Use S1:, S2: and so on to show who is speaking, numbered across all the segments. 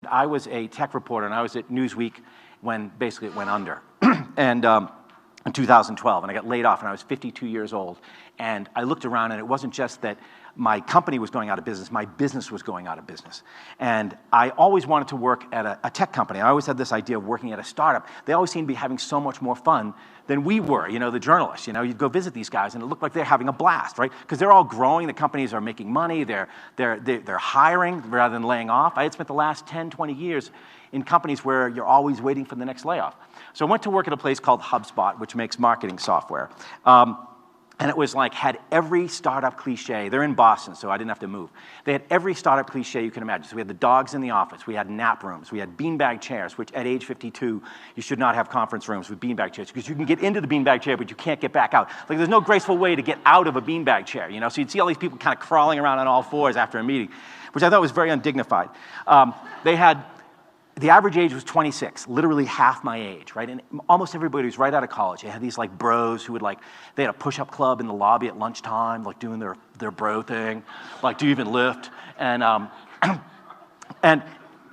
S1: I was a tech reporter, and I was at Newsweek when basically it went under. And in 2012, and I got laid off, and I was 52 years old. And I looked around, and it wasn't just that my company was going out of business, my business was going out of business. And I always wanted to work at a tech company. I always had this idea of working at a startup. They always seemed to be having so much more fun than we were, you know, the journalists. You know, you'd go visit these guys, and it looked like they're having a blast, right? Because they're all growing, the companies are making money, they're hiring rather than laying off. I had spent the last 10, 20 years in companies where you're always waiting for the next layoff. So I went to work at a place called HubSpot, which makes marketing software. And it was like, had every startup cliche. They're in Boston, so I didn't have to move. They had every startup cliche you can imagine. So we had the dogs in the office, we had nap rooms, we had beanbag chairs, which at age 52, you should not have conference rooms with beanbag chairs, because you can get into the beanbag chair, but you can't get back out. Like, there's no graceful way to get out of a beanbag chair, you know? So you'd see all these people kind of crawling around on all fours after a meeting, which I thought was very undignified. The average age was 26, literally half my age, right? And almost everybody was right out of college. They had these like bros who would they had a push-up club in the lobby at lunchtime, like doing their bro thing, like, do you even lift? And and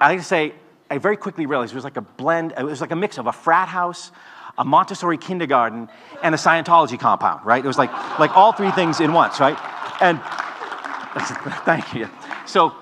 S1: I like to say, I very quickly realized it was like a blend, it was like a mix of a frat house, a Montessori kindergarten, and a Scientology compound, right? It was like all three things in once, right? And thank you. So,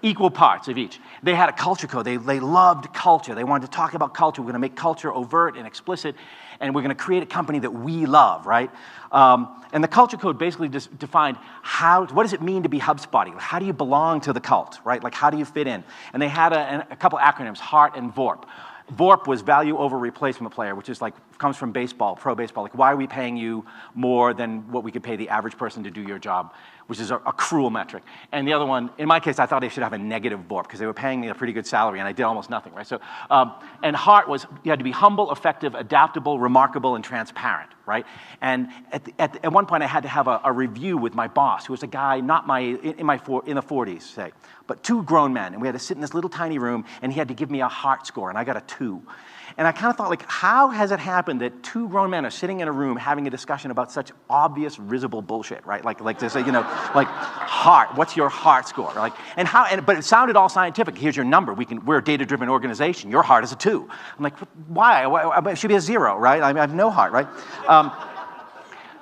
S1: equal parts of each. They had a culture code. They loved culture. They wanted to talk about culture. We're going to make culture overt and explicit, and we're going to create a company that we love, right? And the culture code basically just defined what does it mean to be HubSpotty? How do you belong to the cult, right? Like, how do you fit in? And they had a couple acronyms, HEART and VORP. VORP was value over replacement player, which is like, comes from baseball, pro baseball. Like, why are we paying you more than what we could pay the average person to do your job, which is a cruel metric. And the other one, in my case, I thought they should have a negative VORP, because they were paying me a pretty good salary, and I did almost nothing, right? So, and HEART was, you had to be humble, effective, adaptable, remarkable, and transparent, right? And at one point, I had to have a review with my boss, who was a guy not in the 40s, say, but two grown men, and we had to sit in this little tiny room, and he had to give me a HEART score, and I got a 2. And I kind of thought, like, how has it happened that two grown men are sitting in a room having a discussion about such obvious, risible bullshit, right? Like to say, you know, like, heart, what's your HEART score? Like, but it sounded all scientific. Here's your number. We're a data-driven organization. Your heart is a 2. I'm like, why? It should be a 0, right? I have no heart, right?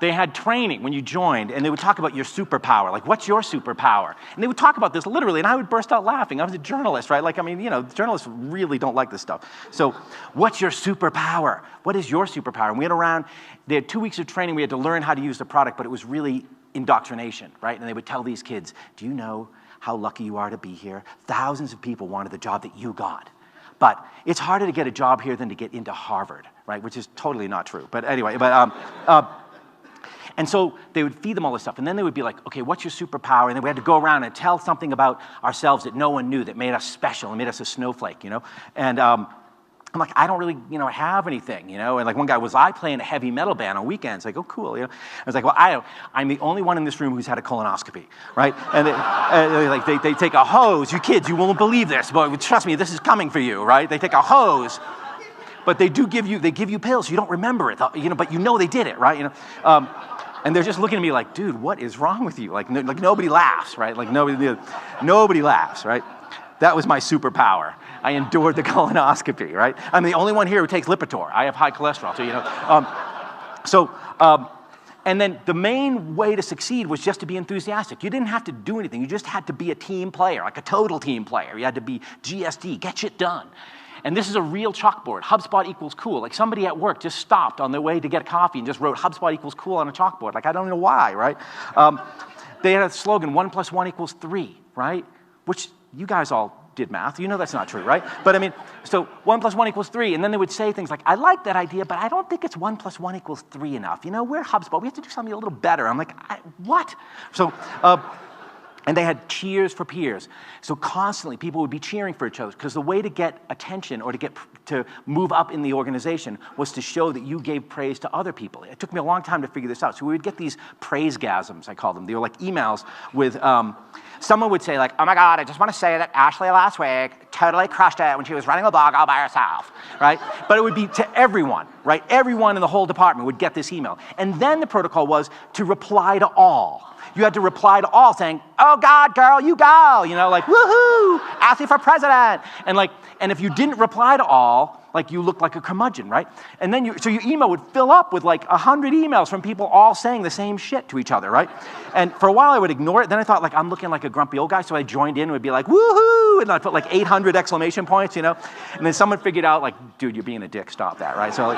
S1: They had training when you joined, and they would talk about your superpower. Like, what's your superpower? And they would talk about this literally, and I would burst out laughing. I was a journalist, right? Like, I mean, you know, journalists really don't like this stuff. So, what's your superpower? What is your superpower? And we had 2 weeks of training. We had to learn how to use the product, but it was really indoctrination, right? And they would tell these kids, do you know how lucky you are to be here? Thousands of people wanted the job that you got. But it's harder to get a job here than to get into Harvard, right? Which is totally not true. But anyway, and so they would feed them all this stuff, and then they would be like, okay, what's your superpower? And then we had to go around and tell something about ourselves that no one knew, that made us special and made us a snowflake, you know? And I'm like, I don't really, you know, have anything, you know? And like, one guy was, I play in a heavy metal band on weekends. Like, oh, cool, you know? I was like, well, I'm the only one in this room who's had a colonoscopy, right? And they take a hose. You kids, you won't believe this, but trust me, this is coming for you, right? They take a hose, but they give you pills, so you don't remember it, you know, but you know they did it, right? You know? And they're just looking at me like, dude, what is wrong with you? Like nobody laughs, right? Like nobody laughs, right? That was my superpower. I endured the colonoscopy, right? I'm the only one here who takes Lipitor. I have high cholesterol, so you know. And then the main way to succeed was just to be enthusiastic. You didn't have to do anything. You just had to be a team player, like a total team player. You had to be GSD, get shit done. And this is a real chalkboard. HubSpot equals cool. Like, somebody at work just stopped on their way to get coffee and just wrote HubSpot equals cool on a chalkboard. Like, I don't know why, right? They had a slogan, 1 + 1 = 3, right? Which you guys all did math. You know that's not true, right? But I mean, so 1 + 1 = 3. And then they would say things like, I like that idea, but I don't think it's 1 + 1 = 3 enough. You know, we're HubSpot. We have to do something a little better. I'm like, what? So, and they had cheers for peers. So constantly people would be cheering for each other, because the way to get attention or to move up in the organization was to show that you gave praise to other people. It took me a long time to figure this out. So we would get these praise-gasms, I call them. They were like emails with, someone would say like, oh my God, I just want to say that Ashley last week totally crushed it when she was running a blog all by herself, right? But it would be to everyone, right? Everyone in the whole department would get this email. And then the protocol was to reply to all. You had to reply to all saying, oh God, girl, you go, you know, like, woohoo, ask me for president. And if you didn't reply to all, like you looked like a curmudgeon, right? And then so your email would fill up with like 100 emails from people all saying the same shit to each other, right? And for a while I would ignore it. Then I thought like I'm looking like a grumpy old guy, so I joined in and would be like, woohoo, and I'd put like 800 exclamation points, you know? And then someone figured out like, dude, you're being a dick, stop that, right? So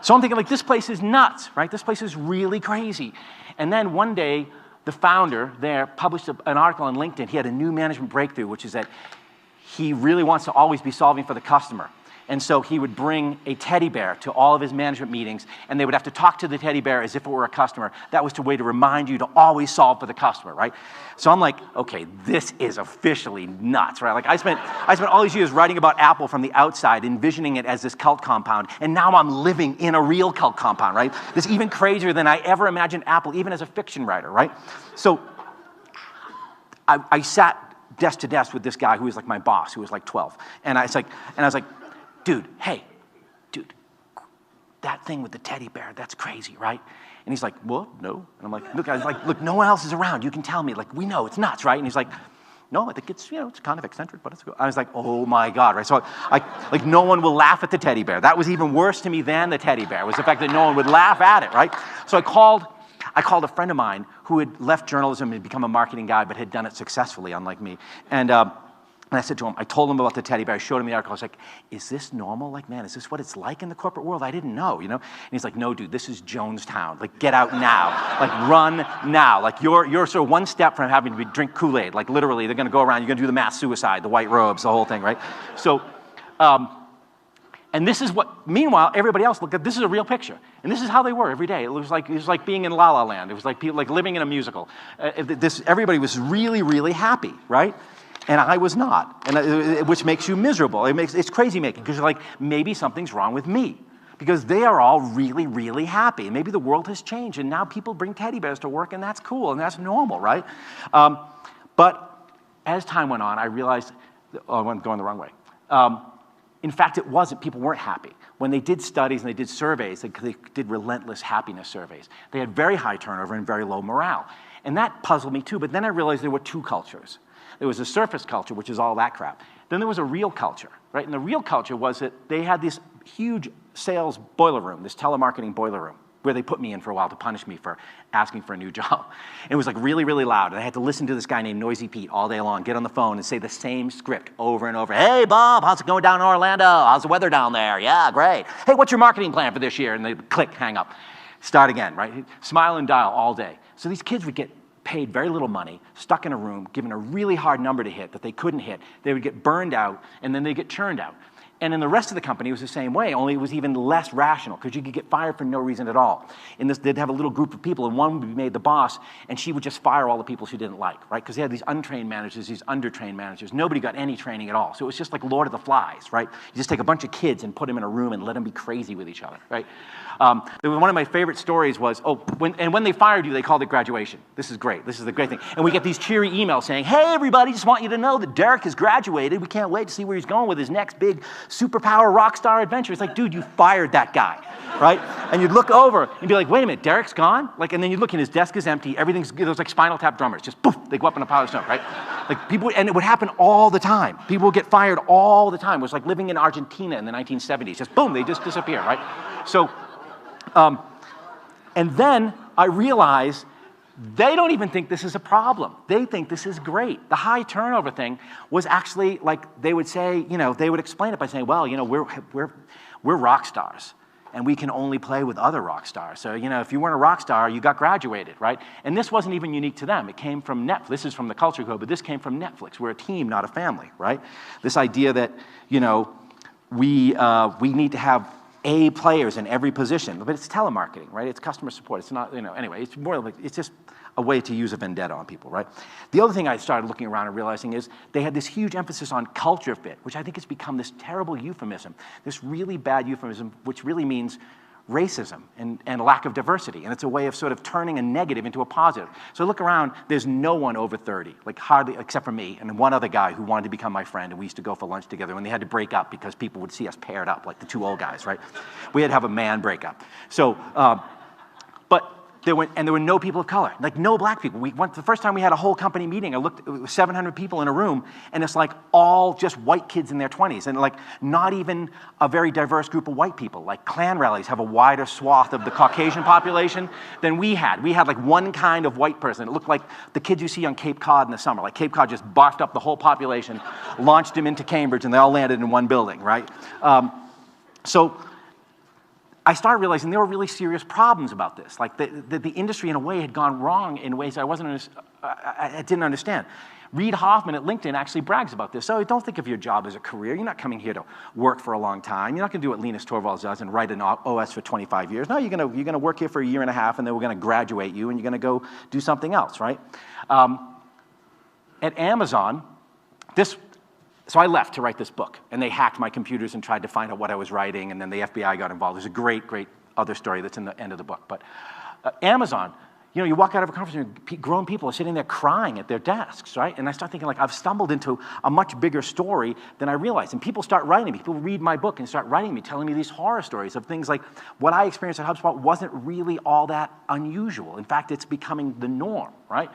S1: so I'm thinking like, this place is nuts, right? This place is really crazy. And then one day, the founder there published an article on LinkedIn. He had a new management breakthrough, which is that he really wants to always be solving for the customer. And so he would bring a teddy bear to all of his management meetings, and they would have to talk to the teddy bear as if it were a customer. That was a way to remind you to always solve for the customer, right? So I'm like, okay, this is officially nuts, right? Like I spent all these years writing about Apple from the outside, envisioning it as this cult compound, and now I'm living in a real cult compound, right? This is even crazier than I ever imagined Apple, even as a fiction writer, right? So I sat desk to desk with this guy who was like my boss, who was like 12, and I was like, dude, that thing with the teddy bear, that's crazy, right? And he's like, what? No. And I'm like, look, no one else is around. You can tell me. Like, we know it's nuts, right? And he's like, no, I think it's, you know, it's kind of eccentric, but it's good. I was like, oh my God, right? So like no one will laugh at the teddy bear. That was even worse to me than the teddy bear, was the fact that no one would laugh at it, right? So I called a friend of mine who had left journalism and become a marketing guy, but had done it successfully, unlike me. And I said to him, I told him about the teddy bear, I showed him the article, I was like, is this normal? Like, man, is this what it's like in the corporate world? I didn't know, you know? And he's like, no, dude, this is Jonestown. Like, get out now. Like, run now. Like, you're sort of one step from having to drink Kool-Aid. Like, literally, they're gonna go around, you're gonna do the mass suicide, the white robes, the whole thing, right? So, and this is what, meanwhile, everybody else looked at, this is a real picture. And this is how they were every day. It was like being in La La Land. It was like people, like living in a musical. Everybody was really, really happy, right? And I was not, which makes you miserable. It's crazy making, because you're like, maybe something's wrong with me. Because they are all really, really happy. Maybe the world has changed, and now people bring teddy bears to work, and that's cool, and that's normal, right? But as time went on, I realized, I'm going the wrong way. In fact, it wasn't, people weren't happy. When they did studies and they did surveys, they did relentless happiness surveys. They had very high turnover and very low morale. And that puzzled me too, but then I realized there were two cultures. There was a surface culture, which is all that crap. Then there was a real culture, right? And the real culture was that they had this huge sales boiler room, this telemarketing boiler room, where they put me in for a while to punish me for asking for a new job. And it was like really, really loud. And I had to listen to this guy named Noisy Pete all day long, get on the phone and say the same script over and over. Hey, Bob, how's it going down in Orlando? How's the weather down there? Yeah, great. Hey, what's your marketing plan for this year? And they click, hang up. Start again, right? Smile and dial all day. So these kids would get paid very little money, stuck in a room, given a really hard number to hit that they couldn't hit. They would get burned out, and then they'd get churned out. And in the rest of the company, it was the same way, only it was even less rational, because you could get fired for no reason at all. In this, they'd have a little group of people, and one would be made the boss, and she would just fire all the people she didn't like, right? Because they had these untrained managers, these undertrained managers. Nobody got any training at all. So it was just like Lord of the Flies, right? You just take a bunch of kids and put them in a room and let them be crazy with each other, right? One of my favorite stories was, when they fired you, they called it graduation. This is great. This is the great thing. And we get these cheery emails saying, hey, everybody, just want you to know that Derek has graduated. We can't wait to see where he's going with his next big superpower rock star adventure. It's like, dude, you fired that guy, right? And you'd look over and be like, wait a minute, Derek's gone? Like, and then you look and his desk is empty. Everything's, there's like Spinal Tap drummers. Just poof, they go up in a pile of snow, right? Like people, and it would happen all the time. People would get fired all the time. It was like living in Argentina in the 1970s. Just boom, they just disappear, right? So, and then I realized they don't even think this is a problem. They think this is great. The high turnover thing was actually like, they would say, you know, they would explain it by saying, well, you know, we're rock stars, and we can only play with other rock stars. So, you know, if you weren't a rock star, you got graduated, right? And this wasn't even unique to them. It came from Netflix. This is from the culture code, but this came from Netflix. We're a team, not a family, right? This idea that, you know, we need to have A players in every position, but it's telemarketing, right? It's customer support. It's not, you know, anyway, it's more like, it's just a way to use a vendetta on people, right? The other thing I started looking around and realizing is they had this huge emphasis on culture fit, which I think has become this terrible euphemism, this really bad euphemism, which really means racism and lack of diversity. And it's a way of sort of turning a negative into a positive. So look around, there's no one over 30, like hardly, except for me and one other guy who wanted to become my friend, and we used to go for lunch together when they had to break up because people would see us paired up, like the two old guys, right? We had to have a man break up. So, but there were no people of color, like no black people. The first time we had a whole company meeting, I looked, it was 700 people in a room, and it's like all just white kids in their 20s, and like not even a very diverse group of white people. Like Klan rallies have a wider swath of the Caucasian population than we had. We had like one kind of white person. It looked like the kids you see on Cape Cod in the summer. Like Cape Cod just barfed up the whole population, launched them into Cambridge, and they all landed in one building, right? So I started realizing there were really serious problems about this. Like the industry in a way had gone wrong in ways I didn't understand. Reid Hoffman at LinkedIn actually brags about this. So don't think of your job as a career. You're not coming here to work for a long time. You're not going to do what Linus Torvalds does and write an OS for 25 years. No, you're going to work here for a year and a half, and then we're going to graduate you, and you're going to go do something else, right? At Amazon, so I left to write this book, and they hacked my computers and tried to find out what I was writing, and then the FBI got involved. There's a great, great other story that's in the end of the book. But Amazon, you know, you walk out of a conference and grown people are sitting there crying at their desks, right? And I start thinking, like, I've stumbled into a much bigger story than I realized. And people start writing me. People read my book and start writing me, telling me these horror stories of things like what I experienced at HubSpot wasn't really all that unusual. In fact, it's becoming the norm, right?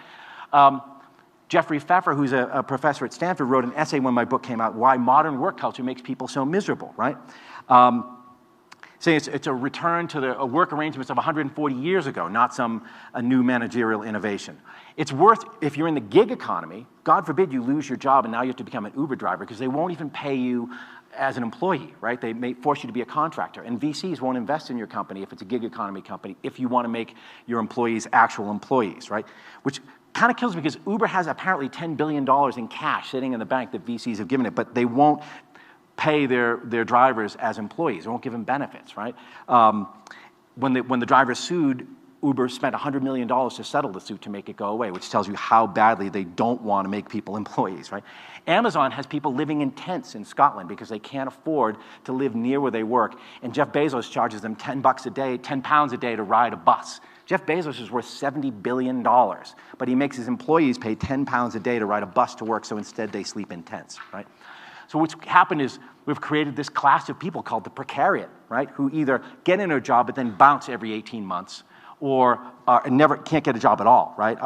S1: Jeffrey Pfeffer, who's a professor at Stanford, wrote an essay when my book came out, Why Modern Work Culture Makes People So Miserable, right? Saying it's a return to the work arrangements of 140 years ago, not a new managerial innovation. It's worth, if you're in the gig economy, God forbid you lose your job and now you have to become an Uber driver because they won't even pay you as an employee, right? They may force you to be a contractor. And VCs won't invest in your company if it's a gig economy company if you want to make your employees actual employees, right? Which kind of kills me because Uber has apparently $10 billion in cash sitting in the bank that VCs have given it, but they won't pay their drivers as employees. They won't give them benefits, right? When the drivers sued, Uber spent $100 million to settle the suit to make it go away, which tells you how badly they don't want to make people employees, right? Amazon has people living in tents in Scotland because they can't afford to live near where they work, and Jeff Bezos charges them £10 a day, £10 a day to ride a bus. Jeff Bezos is worth $70 billion, but he makes his employees pay £10 a day to ride a bus to work, so instead they sleep in tents, right? So what's happened is we've created this class of people called the precariat, right, who either get in a job but then bounce every 18 months or can't get a job at all, right?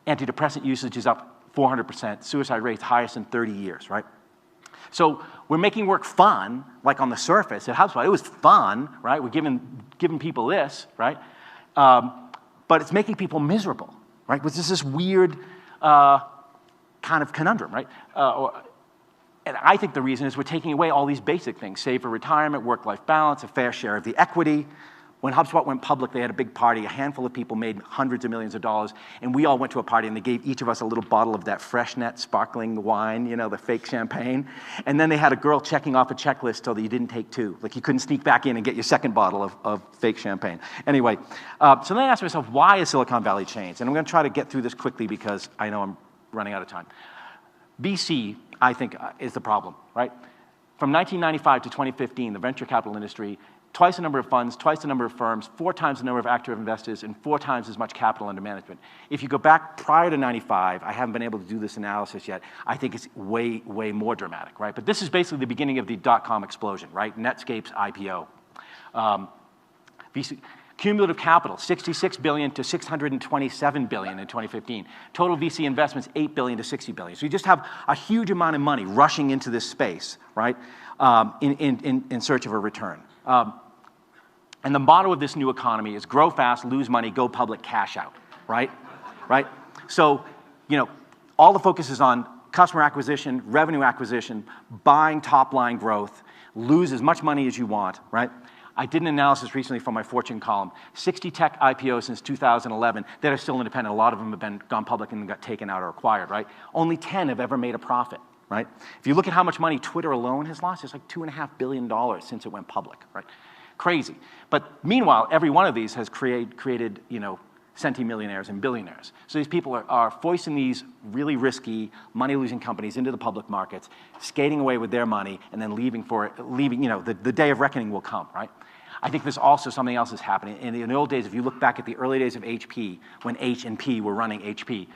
S1: Antidepressant usage is up 400%, suicide rates highest in 30 years, right? So we're making work fun, like on the surface at HubSpot. It was fun, right? We're giving people this, right? But it's making people miserable, right? Which is this weird kind of conundrum, right? And I think the reason is we're taking away all these basic things: save for retirement, work-life balance, a fair share of the equity. When HubSpot went public, they had a big party. A handful of people made hundreds of millions of dollars, and we all went to a party, and they gave each of us a little bottle of that Freshnet sparkling wine, you know, the fake champagne. And then they had a girl checking off a checklist so that you didn't take two. Like you couldn't sneak back in and get your second bottle of fake champagne. Anyway, so then I asked myself, why has Silicon Valley changed? And I'm going to try to get through this quickly because I know I'm running out of time. VC, I think, is the problem, right? From 1995 to 2015, the venture capital industry, twice the number of funds, twice the number of firms, 4 times the number of active investors, and 4 times as much capital under management. If you go back prior to 95, I haven't been able to do this analysis yet, I think it's way, way more dramatic, right? But this is basically the beginning of the dot-com explosion, right? Netscape's IPO. VC, cumulative capital, $66 billion to $627 billion in 2015. Total VC investments, $8 billion to $60 billion. So you just have a huge amount of money rushing into this space, right, in search of a return. And the motto of this new economy is grow fast, lose money, go public, cash out, right? Right? So, you know, all the focus is on customer acquisition, revenue acquisition, buying top-line growth, lose as much money as you want, right? I did an analysis recently from my Fortune column. 60 tech IPOs since 2011 that are still independent. A lot of them have gone public and got taken out or acquired, right? Only 10 have ever made a profit, right? If you look at how much money Twitter alone has lost, it's like $2.5 billion since it went public, right? Crazy. But meanwhile, every one of these has created, you know, centimillionaires and billionaires. So these people are foisting these really risky, money-losing companies into the public markets, skating away with their money, and then leaving, you know, the day of reckoning will come, right? I think there's also something else is happening. In the old days, if you look back at the early days of HP, when H and P were running HP,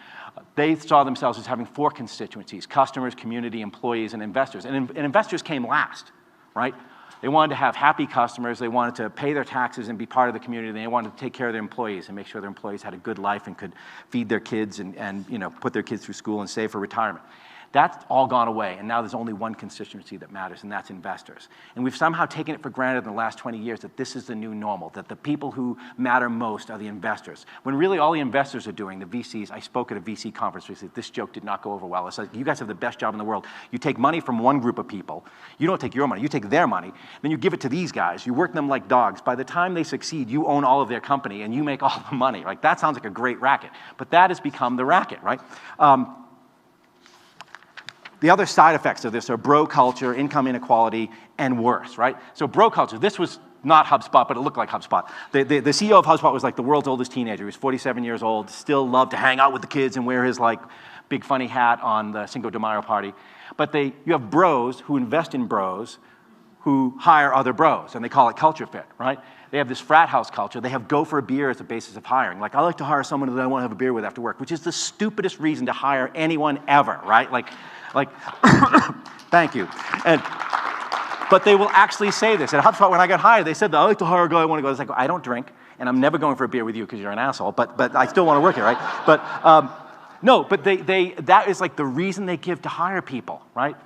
S1: they saw themselves as having 4 constituencies: customers, community, employees, and investors. And investors came last, right? They wanted to have happy customers. They wanted to pay their taxes and be part of the community. They wanted to take care of their employees and make sure their employees had a good life and could feed their kids and you know, put their kids through school and save for retirement. That's all gone away, and now there's only one constituency that matters, and that's investors. And we've somehow taken it for granted in the last 20 years that this is the new normal, that the people who matter most are the investors. When really all the investors are doing, the VCs, I spoke at a VC conference recently, this joke did not go over well. It's like, you guys have the best job in the world. You take money from one group of people. You don't take your money, you take their money, then you give it to these guys. You work them like dogs. By the time they succeed, you own all of their company, and you make all the money. Like, that sounds like a great racket, but that has become the racket, right? The other side effects of this are bro culture, income inequality, and worse, right? So bro culture, this was not HubSpot, but it looked like HubSpot. The CEO of HubSpot was like the world's oldest teenager. He was 47 years old, still loved to hang out with the kids and wear his like big funny hat on the Cinco de Mayo party. But you have bros who invest in bros who hire other bros, and they call it culture fit, right? They have this frat house culture. They have go for a beer as a basis of hiring. Like, I like to hire someone that I want to have a beer with after work, which is the stupidest reason to hire anyone ever, right? Like, thank you. But they will actually say this. At HubSpot, when I got hired, they said, I like to hire a guy I want to go. I was like, I don't drink, and I'm never going for a beer with you because you're an asshole, but I still want to work here, right? But no, but that is like the reason they give to hire people, right?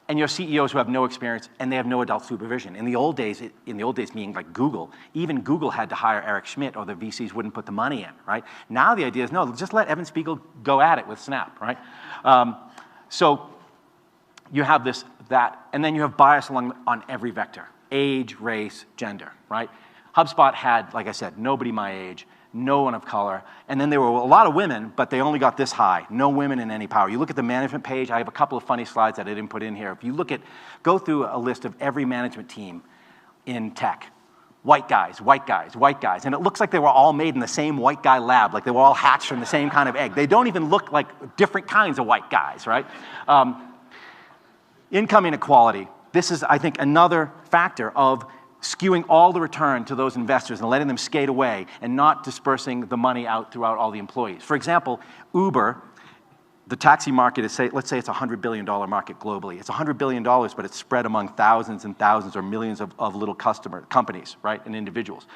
S1: And you have CEOs who have no experience and they have no adult supervision. In the old days meaning like Google, even Google had to hire Eric Schmidt or the VCs wouldn't put the money in, right? Now the idea is, no, just let Evan Spiegel go at it with Snap, right? So you have that, and then you have bias on every vector, age, race, gender, right? HubSpot had, like I said, nobody my age, no one of color, and then there were a lot of women, but they only got this high. No women in any power. You look at the management page, I have a couple of funny slides that I didn't put in here. If you go through a list of every management team in tech, white guys, white guys, white guys, and it looks like they were all made in the same white guy lab, like they were all hatched from the same kind of egg. They don't even look like different kinds of white guys, right? Income inequality. This is, I think, another factor of skewing all the return to those investors and letting them skate away and not dispersing the money out throughout all the employees. For example, Uber, the taxi market is, let's say it's a $100 billion market globally. It's $100 billion, but it's spread among thousands and thousands or millions of little companies, right, and individuals.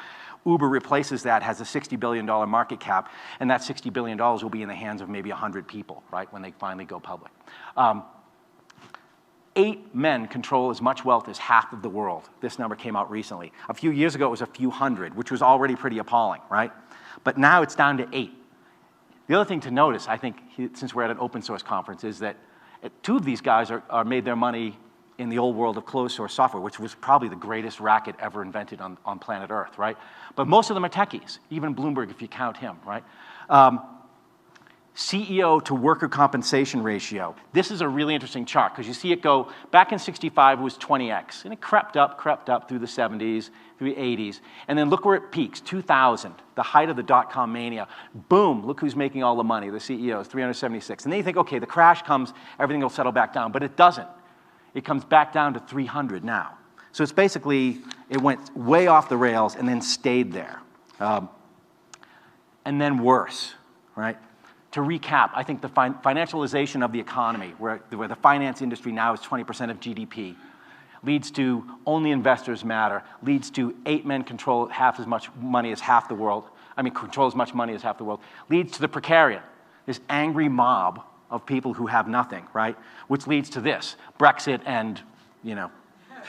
S1: Uber replaces that, has a $60 billion market cap, and that $60 billion will be in the hands of maybe 100 people, right, when they finally go public. 8 men control as much wealth as half of the world. This number came out recently. A few years ago, it was a few hundred, which was already pretty appalling, right? But now it's down to 8. The other thing to notice, I think, since we're at an open source conference, is that 2 of these guys are made their money in the old world of closed source software, which was probably the greatest racket ever invented on planet Earth, right? But most of them are techies, even Bloomberg, if you count him, right? CEO to worker compensation ratio. This is a really interesting chart because you see it go, back in 65 it was 20x, and it crept up through the 70s, through the 80s, and then look where it peaks, 2000, the height of the dot-com mania. Boom, look who's making all the money, the CEOs, 376. And then you think, okay, the crash comes, everything will settle back down, but it doesn't. It comes back down to 300 now. So it's basically, it went way off the rails and then stayed there. And then worse, right? To recap, I think the financialization of the economy, where the finance industry now is 20% of GDP, leads to only investors matter, leads to 8 men control half as much money as half the world, control as much money as half the world, leads to the precariat, this angry mob of people who have nothing, right? Which leads to this, Brexit and,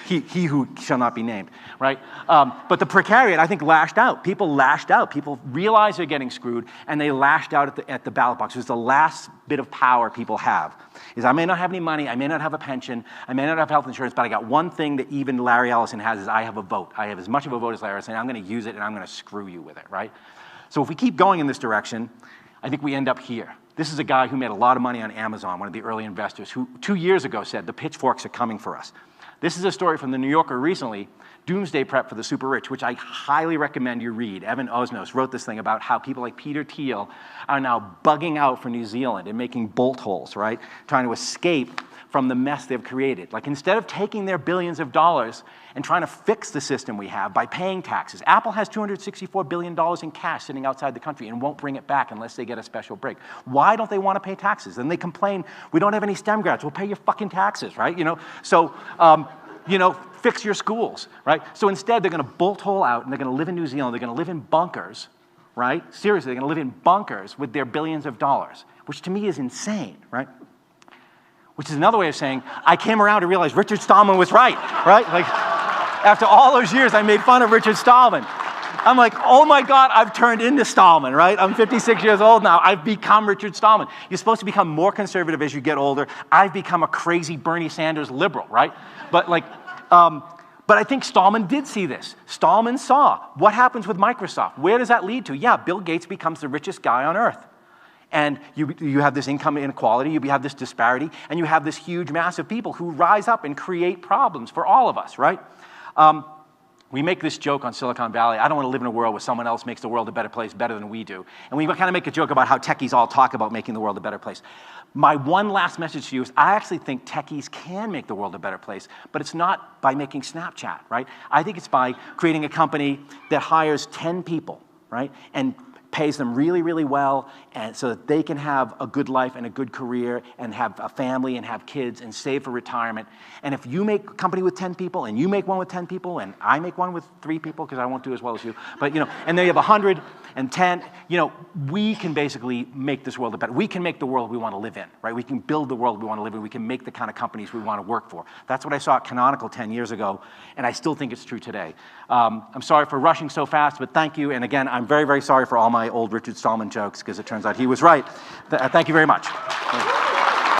S1: he who shall not be named, right? But the precariat, I think, lashed out. People lashed out. People realized they're getting screwed, and they lashed out at the ballot box. It was the last bit of power people have. Is I may not have any money, I may not have a pension, I may not have health insurance, but I got one thing that even Larry Ellison has, is I have a vote. I have as much of a vote as Larry Ellison, and I'm going to use it, and I'm going to screw you with it, right? So if we keep going in this direction, I think we end up here. This is a guy who made a lot of money on Amazon, one of the early investors, who 2 years ago said, the pitchforks are coming for us. This is a story from the New Yorker recently, Doomsday Prep for the Super Rich, which I highly recommend you read. Evan Osnos wrote this thing about how people like Peter Thiel are now bugging out for New Zealand and making bolt holes, right? Trying to escape from the mess they've created. Like, instead of taking their billions of dollars and trying to fix the system we have by paying taxes, Apple has $264 billion in cash sitting outside the country and won't bring it back unless they get a special break. Why don't they want to pay taxes? Then they complain, we don't have any STEM grads. We'll pay your fucking taxes, right? So, fix your schools, right? So instead, they're going to bolt hole out, and they're going to live in New Zealand. They're going to live in bunkers, right? Seriously, they're going to live in bunkers with their billions of dollars, which to me is insane, right? Which is another way of saying, I came around to realize Richard Stallman was right? Like, after all those years, I made fun of Richard Stallman. I'm like, oh my God, I've turned into Stallman, right? I'm 56 years old now. I've become Richard Stallman. You're supposed to become more conservative as you get older. I've become a crazy Bernie Sanders liberal, right? But I think Stallman did see this. Stallman saw what happens with Microsoft. Where does that lead to? Yeah, Bill Gates becomes the richest guy on earth. And you have this income inequality, you have this disparity, and you have this huge mass of people who rise up and create problems for all of us, right? We make this joke on Silicon Valley. I don't want to live in a world where someone else makes the world a better place better than we do. And we kind of make a joke about how techies all talk about making the world a better place. My one last message to you is I actually think techies can make the world a better place, but it's not by making Snapchat, right? I think it's by creating a company that hires 10 people, right? And pays them really, really well, and so that they can have a good life and a good career and have a family and have kids and save for retirement. And if you make a company with 10 people and you make one with 10 people and I make one with 3 people, because I won't do as well as you, but and then you have 110, we can basically make this world a better. We can make the world we want to live in, right? We can build the world we want to live in. We can make the kind of companies we want to work for. That's what I saw at Canonical 10 years ago, and I still think it's true today. I'm sorry for rushing so fast, but thank you. And again, I'm very, very sorry for all my old Richard Stallman jokes, because it turns out he was right. Thank you very much.